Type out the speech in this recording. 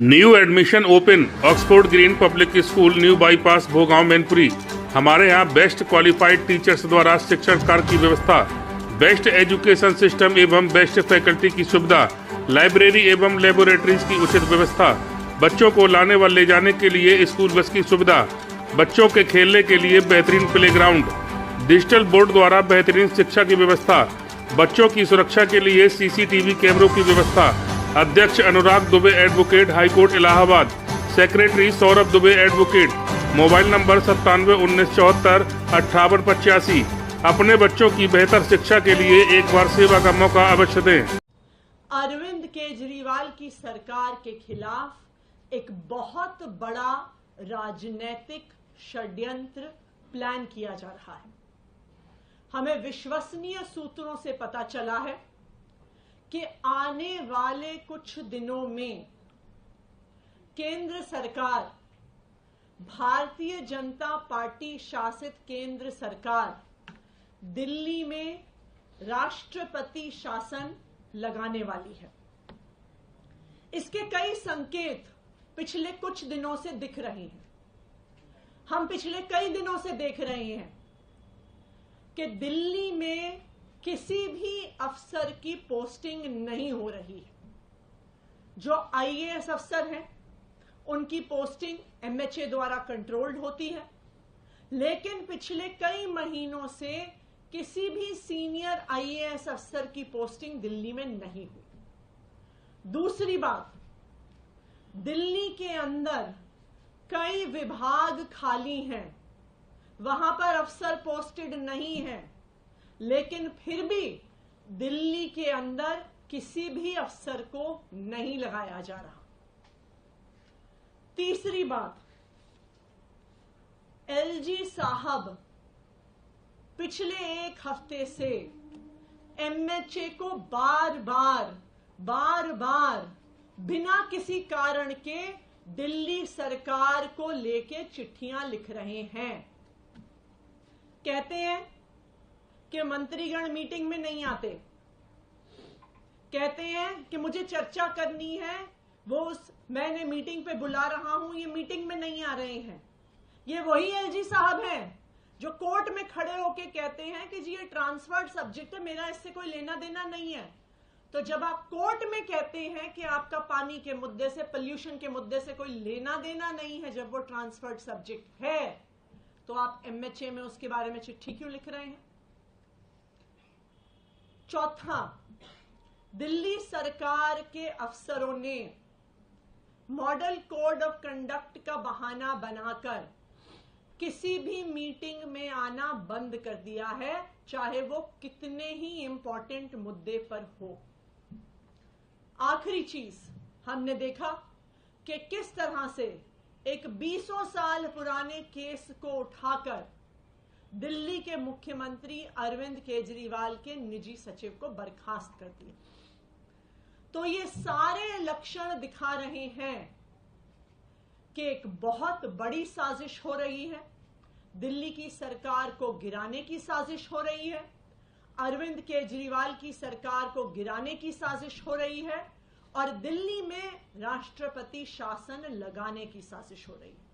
New admission open Oxford green public school new bypass Bhogaon Mainpuri. हमारे यहाँ best qualified teachers द्वारा शिक्षण कार्य की व्यवस्था, बेस्ट एजुकेशन सिस्टम एवं बेस्ट फैकल्टी की सुविधा, लाइब्रेरी एवं लेबोरेटरीज की उचित व्यवस्था, बच्चों को लाने व ले जाने के लिए स्कूल बस की सुविधा, बच्चों के खेलने के लिए बेहतरीन प्लेग्राउंड, डिजिटल बोर्ड द्वारा बेहतरीन शिक्षा की व्यवस्था, बच्चों की सुरक्षा के लिए CCTV कैमरों की व्यवस्था। अध्यक्ष Anurag Dubey advocate, high court Allahabad. Secretary Saurabh Dubey advocate. Mobile number 97 1974 5885। अपने बच्चों की बेहतर शिक्षा के लिए एक बार सेवा का मौका अवश्य दें। अरविंद केजरीवाल की सरकार के खिलाफ एक बहुत बड़ा राजनीतिक षड्यंत्र प्लान किया जा रहा है। हमें विश्वसनीय सूत्रों से पता चला है कि आने वाले कुछ दिनों में केंद्र सरकार, भारतीय जनता पार्टी शासित केंद्र सरकार दिल्ली में राष्ट्रपति शासन लगाने वाली है। इसके कई संकेत पिछले कुछ दिनों से दिख रहे हैं। हम पिछले कई दिनों से देख रहे हैं कि दिल्ली में किसी भी अफसर की पोस्टिंग नहीं हो रही है। जो IAS अफसर हैं उनकी पोस्टिंग MHA द्वारा कंट्रोल्ड होती है, लेकिन पिछले कई महीनों से किसी भी सीनियर IAS अफसर की पोस्टिंग दिल्ली में नहीं हुई। दूसरी बात, दिल्ली के अंदर कई विभाग खाली हैं, वहां पर अफसर पोस्टेड नहीं है, लेकिन फिर भी दिल्ली के अंदर किसी भी अफसर को नहीं लगाया जा रहा। तीसरी बात, LG साहब पिछले एक हफ्ते से MHA को बार बार बिना किसी कारण के दिल्ली सरकार को लेके चिट्ठियां लिख रहे हैं। कहते हैं कि मंत्रीगण मीटिंग में नहीं आते, कहते हैं कि मुझे चर्चा करनी है, मैंने मीटिंग पे बुला रहा हूं, ये मीटिंग में नहीं आ रहे हैं। ये वही LG साहब हैं जो कोर्ट में खड़े होके कहते हैं कि जी ये ट्रांसफर्ड सब्जेक्ट है, मेरा इससे कोई लेना देना नहीं है। तो जब आप कोर्ट में कहते हैं कि आपका पानी के मुद्दे से, पोल्यूशन के मुद्दे से कोई लेना देना नहीं है, जब वो ट्रांसफर्ड सब्जेक्ट है, तो आप MHA में उसके बारे में चिट्ठी क्यों लिख रहे हैं? चौथा, दिल्ली सरकार के अफसरों ने मॉडल कोड ऑफ कंडक्ट का बहाना बनाकर किसी भी मीटिंग में आना बंद कर दिया है, चाहे वो कितने ही इंपॉर्टेंट मुद्दे पर हो। आखिरी चीज, हमने देखा कि किस तरह से एक 20 साल पुराने केस को उठाकर दिल्ली के मुख्यमंत्री अरविंद केजरीवाल के निजी सचिव को बर्खास्त कर दिया। तो ये सारे लक्षण दिखा रहे हैं कि एक बहुत बड़ी साजिश हो रही है, दिल्ली की सरकार को गिराने की साजिश हो रही है, अरविंद केजरीवाल की सरकार को गिराने की साजिश हो रही है और दिल्ली में राष्ट्रपति शासन लगाने की साजिश हो रही है।